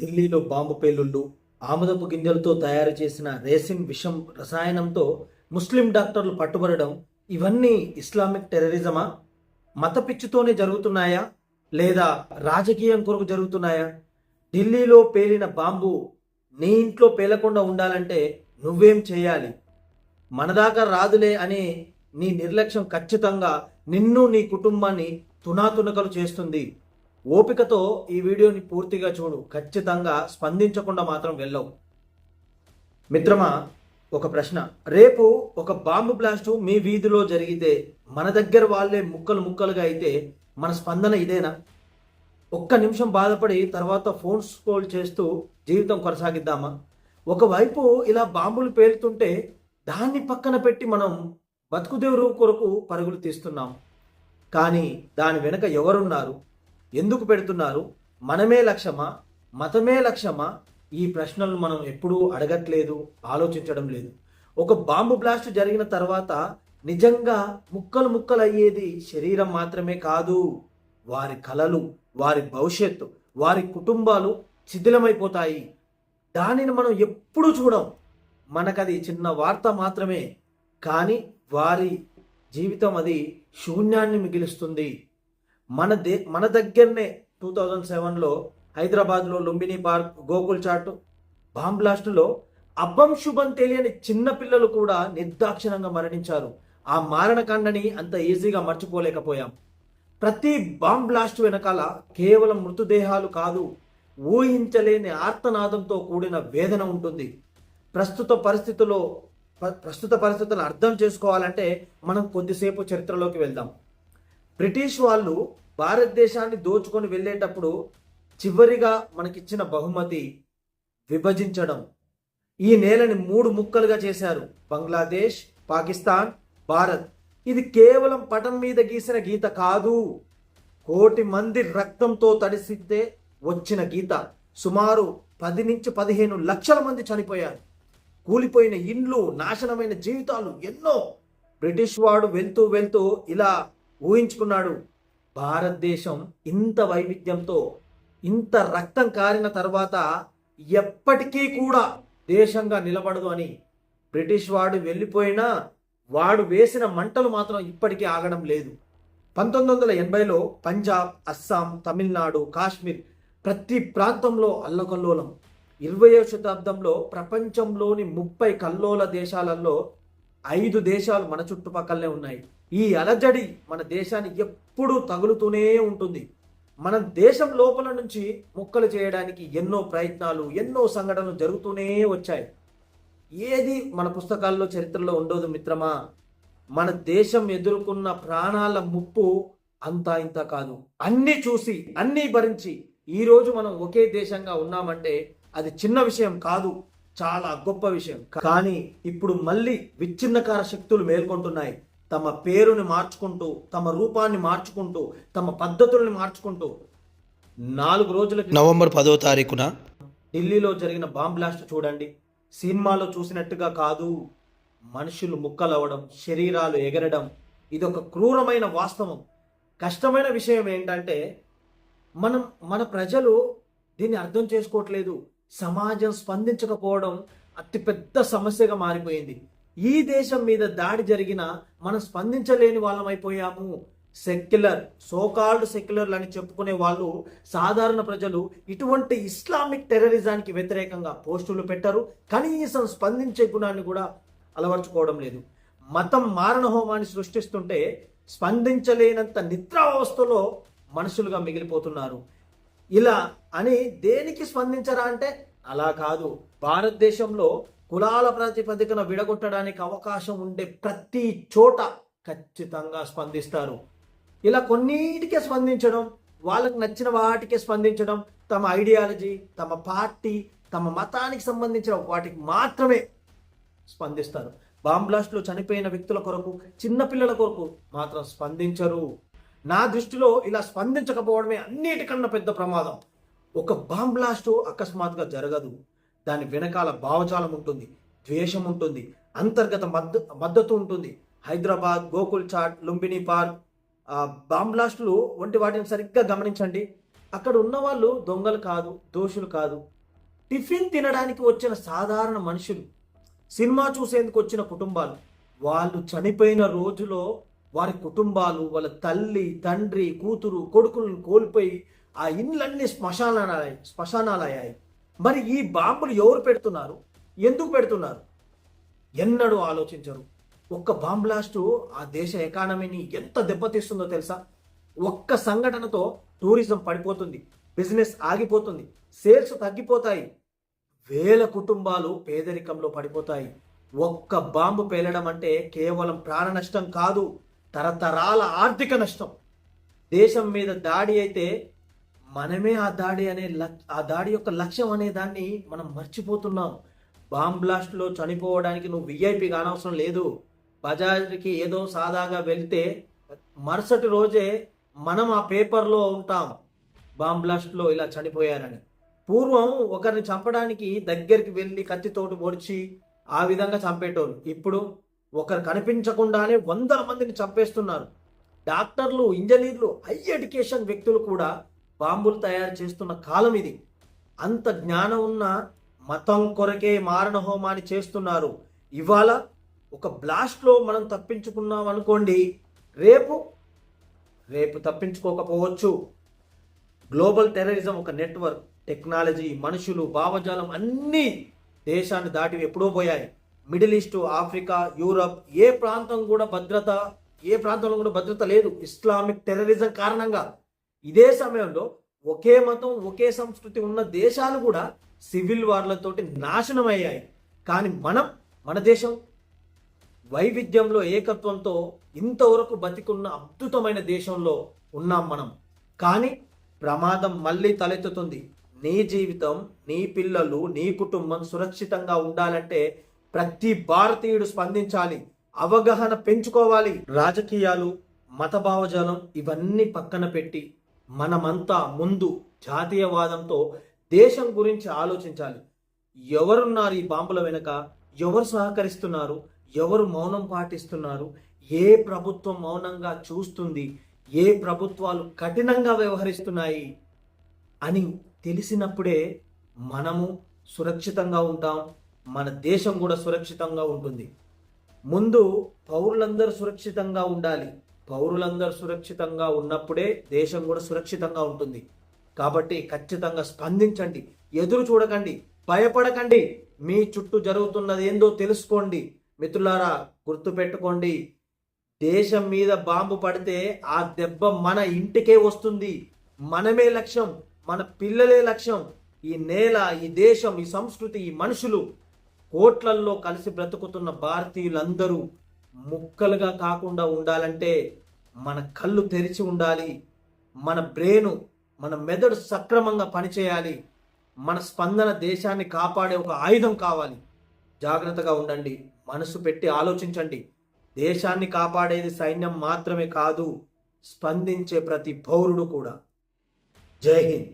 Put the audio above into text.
ఢిల్లీలో బాంబు పేలుళ్లు, ఆముదపు గింజలతో తయారు చేసిన రేసిన్ విషం రసాయనంతో ముస్లిం డాక్టర్లు పట్టుబడడం ఇవన్నీ ఇస్లామిక్ టెర్రరిజమా? మత పిచ్చితోనే జరుగుతున్నాయా లేదా రాజకీయం కొరకు జరుగుతున్నాయా? ఢిల్లీలో పేలిన బాంబు నీ ఇంట్లో పేలకుండా ఉండాలంటే నువ్వేం చేయాలి? మనదాకా రాదులే అనే నీ నిర్లక్ష్యం ఖచ్చితంగా నిన్ను నీ కుటుంబాన్ని తునాతునకలు చేస్తుంది. ఓపికతో ఈ వీడియోని పూర్తిగా చూడు, ఖచ్చితంగా స్పందించకుండా మాత్రం వెళ్ళవు. మిత్రమా, ఒక ప్రశ్న. రేపు ఒక బాంబు బ్లాస్టు మీ వీధిలో జరిగితే, మన దగ్గర వాళ్ళే ముక్కలు ముక్కలుగా అయితే మన స్పందన ఇదేనా? ఒక్క నిమిషం బాధపడి తర్వాత ఫోన్ స్క్రోల్ చేస్తూ జీవితం కొనసాగిద్దామా? ఒకవైపు ఇలా బాంబులు పేలుతుంటే దాన్ని పక్కన పెట్టి మనం బతుకుదేవురు కొరకు పరుగులు తీస్తున్నాం. కానీ దాని వెనుక ఎవరున్నారు? ఎందుకు పెడుతున్నారు? మనమే లక్ష్యమా, మతమే లక్ష్యమా? ఈ ప్రశ్నలు మనం ఎప్పుడూ అడగట్లేదు, ఆలోచించడం లేదు. ఒక బాంబు బ్లాస్ట్ జరిగిన తర్వాత నిజంగా ముక్కలు ముక్కలు అయ్యేది శరీరం మాత్రమే కాదు, వారి కలలు, వారి భవిష్యత్తు, వారి కుటుంబాలు శిథిలమైపోతాయి. దానిని మనం ఎప్పుడు చూడం. మనకది చిన్న వార్త మాత్రమే, కానీ వారి జీవితం అది శూన్యాన్ని మిగిలిస్తుంది. మన దగ్గరనే 2007లో హైదరాబాద్లో లుంబిని పార్క్, గోకుల్ చాట్ బాంబ్ బ్లాస్టులో అబ్బం శుభం తెలియని చిన్న పిల్లలు కూడా నిర్దాక్షిణంగా మరణించారు. ఆ మారణకాండని అంత ఈజీగా మర్చిపోలేకపోయాం. ప్రతి బాంబ్ బ్లాస్ట్ వెనకాల కేవలం మృతదేహాలు కాదు, ఊహించలేని ఆర్తనాదంతో కూడిన వేదన ఉంటుంది. ప్రస్తుత పరిస్థితులను అర్థం చేసుకోవాలంటే మనం కొద్దిసేపు చరిత్రలోకి వెళ్దాం. బ్రిటిష్ వాళ్ళు భారతదేశాన్ని దోచుకొని వెళ్ళేటప్పుడు చివరిగా మనకిచ్చిన బహుమతి విభజించడం. ఈ నేలని 3 ముక్కలుగా చేశారు: బంగ్లాదేశ్, పాకిస్తాన్, భారత్. ఇది కేవలం పటం మీద గీసిన గీత కాదు, కోటి మంది రక్తంతో తడిసితే వచ్చిన గీత. సుమారు 10 నుంచి 15 లక్షల మంది చనిపోయారు. కూలిపోయిన ఇండ్లు, నాశనమైన జీవితాలు ఎన్నో. బ్రిటిష్ వాడు వెళ్తూ వెళ్తూ ఇలా ఊహించుకున్నాడు, భారతదేశం ఇంత వైవిధ్యంతో, ఇంత రక్తం కారిన తర్వాత ఎప్పటికీ కూడా దేశంగా నిలబడదు అని. బ్రిటిష్ వాడు వెళ్ళిపోయినా వాడు వేసిన మంటలు మాత్రం ఇప్పటికీ ఆగడం లేదు. 1980లో పంజాబ్, అస్సాం, తమిళనాడు, కాశ్మీర్ ప్రతి ప్రాంతంలో అల్లకల్లోలం. 20వ శతాబ్దంలో ప్రపంచంలోని 30 కల్లోల దేశాలలో 5 దేశాలు మన చుట్టుపక్కలనే ఉన్నాయి. ఈ అలజడి మన దేశాన్ని ఎప్పుడూ తగులుతూనే ఉంటుంది. మన దేశం లోపల నుంచి ముక్కలు చేయడానికి ఎన్నో ప్రయత్నాలు, ఎన్నో సంఘటనలు జరుగుతూనే వచ్చాయి. ఏది మన పుస్తకాల్లో, చరిత్రలో ఉండదు మిత్రమా. మన దేశం ఎదుర్కొన్న ప్రాణాల ముప్పు అంతా ఇంత కాదు. అన్నీ చూసి, అన్నీ భరించి ఈరోజు మనం ఒకే దేశంగా ఉన్నామంటే అది చిన్న విషయం కాదు, చాలా గొప్ప విషయం. కానీ ఇప్పుడు మళ్ళీ విచ్ఛిన్నకార శక్తులు మేల్కొంటున్నాయి. తమ పేరుని మార్చుకుంటూ, తమ రూపాన్ని మార్చుకుంటూ, తమ పద్ధతుల్ని మార్చుకుంటూ. 4 రోజులకి నవంబర్ 10వ తారీఖున ఢిల్లీలో జరిగిన బాంబ్ బ్లాస్ట్ చూడండి. సినిమాలో చూసినట్టుగా కాదు, మనుషులు ముక్కలవ్వడం, శరీరాలు ఎగరడం, ఇదొక క్రూరమైన వాస్తవం. కష్టమైన విషయం ఏంటంటే మన ప్రజలు దీన్ని అర్థం చేసుకోవట్లేదు. సమాజం స్పందించకపోవడం అతిపెద్ద సమస్యగా మారిపోయింది. ఈ దేశం మీద దాడి జరిగినా మనం స్పందించలేని వాళ్ళమైపోయాము. సోకాల్డ్ సెక్యులర్లు అని చెప్పుకునే వాళ్ళు, సాధారణ ప్రజలు ఇటువంటి ఇస్లామిక్ టెర్రరిజానికి వ్యతిరేకంగా పోస్టులు పెట్టరు, కనీసం స్పందించే గుణాన్ని కూడా అలవర్చుకోవడం లేదు. మతం మారణహోమాన్ని సృష్టిస్తుంటే స్పందించలేనంత నిద్రావస్థలో మనుషులుగా మిగిలిపోతున్నారు. ఇలా అని దేనికి స్పందించరా అంటే అలా కాదు. భారతదేశంలో కులాల ప్రాతిపదికన విడగొట్టడానికి అవకాశం ఉండే ప్రతి చోట ఖచ్చితంగా స్పందిస్తారు. ఇలా కొన్నిటికే స్పందించడం, వాళ్ళకి నచ్చిన వాటికే స్పందించడం, తమ ఐడియాలజీ, తమ పార్టీ, తమ మతానికి సంబంధించిన వాటికి మాత్రమే స్పందిస్తారు. బాంబ్ బ్లాస్ట్లో చనిపోయిన వ్యక్తుల కొరకు, చిన్నపిల్లల కొరకు మాత్రం స్పందించరు. నా దృష్టిలో ఇలా స్పందించకపోవడమే అన్నిటికన్నా పెద్ద ప్రమాదం. ఒక బాంబ్ బ్లాస్టు అకస్మాత్తుగా జరగదు. దాని వెనకాల భావజాలం ఉంటుంది, ద్వేషం ఉంటుంది, అంతర్గత మద్దతు ఉంటుంది. హైదరాబాద్, గోకుల్ చాట్, లుంబిని పార్క్ బాంబ్ బ్లాస్టులు వంటి వాటిని సరిగ్గా గమనించండి. అక్కడ ఉన్న వాళ్ళు దొంగలు కాదు, దోషులు కాదు. టిఫిన్ తినడానికి వచ్చిన సాధారణ మనుషులు, సినిమా చూసేందుకు వచ్చిన కుటుంబాలు. వాళ్ళు చనిపోయిన రోజులో వారి కుటుంబాలు, వాళ్ళ తల్లి, తండ్రి, కూతురు, కొడుకులను కోల్పోయి ఆ ఇండ్లన్నీ శ్మశానాలయ్యాయి. మరి ఈ బాంబులు ఎవరు పెడుతున్నారు, ఎందుకు పెడుతున్నారు? ఎన్నడూ ఆలోచించరు. ఒక్క బాంబ్ బ్లాస్టు ఆ దేశ ఎకానమీని ఎంత దెబ్బతీస్తుందో తెలుసా? ఒక్క సంఘటనతో టూరిజం పడిపోతుంది, బిజినెస్ ఆగిపోతుంది, సేల్స్ తగ్గిపోతాయి, వేల కుటుంబాలు పేదరికంలో పడిపోతాయి. ఒక్క బాంబు పేలడం అంటే కేవలం ప్రాణ నష్టం కాదు, తరతరాల ఆర్థిక నష్టం. దేశం మీద దాడి అయితే మనమే ఆ దాడి యొక్క లక్ష్యం అనే దాన్ని మనం మర్చిపోతున్నాం. బాంబ్ బ్లాస్ట్లో చనిపోవడానికి నువ్వు విఐపి కానవసరం లేదు. బజార్కి ఏదో సాదాగా వెళ్తే మరుసటి రోజే మనం ఆ పేపర్లో ఉంటాం, బాంబ్ బ్లాస్ట్లో ఇలా చనిపోయారని. పూర్వం ఒకరిని చంపడానికి దగ్గరికి వెళ్ళి కత్తితోటి పొడిచి ఆ విధంగా చంపేటోళ్ళు. ఇప్పుడు ఒకరు కనిపించకుండానే వందల మందిని చంపేస్తున్నారు. డాక్టర్లు, ఇంజనీర్లు, హై ఎడ్యుకేషన్ వ్యక్తులు కూడా బాంబులు తయారు చేస్తున్న కాలం ఇది. అంత జ్ఞానం ఉన్న మతం కొరకే మారణ హోమాన్ని చేస్తున్నారు. ఇవాళ ఒక బ్లాస్ట్లో మనం తప్పించుకున్నాం అనుకోండి, రేపు తప్పించుకోకపోవచ్చు. గ్లోబల్ టెర్రరిజం ఒక నెట్వర్క్. టెక్నాలజీ, మనుషులు, భావజాలం అన్నీ దేశాన్ని దాటి ఎప్పుడో పోయాయి. మిడిల్ ఈస్ట్, ఆఫ్రికా, యూరప్ ఏ ప్రాంతంలో కూడా భద్రత లేదు ఇస్లామిక్ టెర్రరిజం కారణంగా. ఇదే సమయంలో ఒకే మతం, ఒకే సంస్కృతి ఉన్న దేశాలు కూడా సివిల్ వార్లతోటి నాశనం అయ్యాయి. కానీ మన దేశం వైవిధ్యంలో ఏకత్వంతో ఇంతవరకు బతికున్న అద్భుతమైన దేశంలో ఉన్నాం మనం. కానీ ప్రమాదం మళ్ళీ తలెత్తుతుంది. నీ జీవితం, నీ పిల్లలు, నీ కుటుంబం సురక్షితంగా ఉండాలంటే ప్రతి భారతీయుడు స్పందించాలి, అవగాహన పెంచుకోవాలి. రాజకీయాలు, మత భావజాలం ఇవన్నీ పక్కన పెట్టి మనమంతా ముందు జాతీయవాదంతో దేశం గురించి ఆలోచించాలి. ఎవరున్నారు ఈ బాంబుల వెనుక? ఎవరు సహకరిస్తున్నారు? ఎవరు మౌనం పాటిస్తున్నారు? ఏ ప్రభుత్వం మౌనంగా చూస్తుంది? ఏ ప్రభుత్వాలు కఠినంగా వ్యవహరిస్తున్నాయి అని తెలిసినప్పుడే మనము సురక్షితంగా ఉంటాం, మన దేశం కూడా సురక్షితంగా ఉంటుంది. ముందు పౌరులందరూ సురక్షితంగా ఉండాలి. పౌరులందరూ సురక్షితంగా ఉన్నప్పుడే దేశం కూడా సురక్షితంగా ఉంటుంది. కాబట్టి ఖచ్చితంగా స్పందించండి, ఎదురు చూడకండి, భయపడకండి. మీ చుట్టూ జరుగుతున్నది ఏందో తెలుసుకోండి. మిత్రులారా, గుర్తుపెట్టుకోండి, దేశం మీద బాంబు పడితే ఆ దెబ్బ మన ఇంటికే వస్తుంది. మనమే లక్ష్యం, మన పిల్లలే లక్ష్యం. ఈ నేల, ఈ దేశం, ఈ సంస్కృతి, ఈ మనుషులు, కోట్లల్లో కలిసి బ్రతుకుతున్న భారతీయులందరూ ముక్కలుగా కాకుండా ఉండాలంటే మన కళ్ళు తెరిచి ఉండాలి. మన బ్రెయిన్, మన మెదడు సక్రమంగా పనిచేయాలి. మన స్పందన దేశాన్ని కాపాడే ఒక ఆయుధం కావాలి. జాగ్రత్తగా ఉండండి, మనసు పెట్టి ఆలోచించండి. దేశాన్ని కాపాడేది సైన్యం మాత్రమే కాదు, స్పందించే ప్రతి పౌరుడు కూడా. జై హింద్.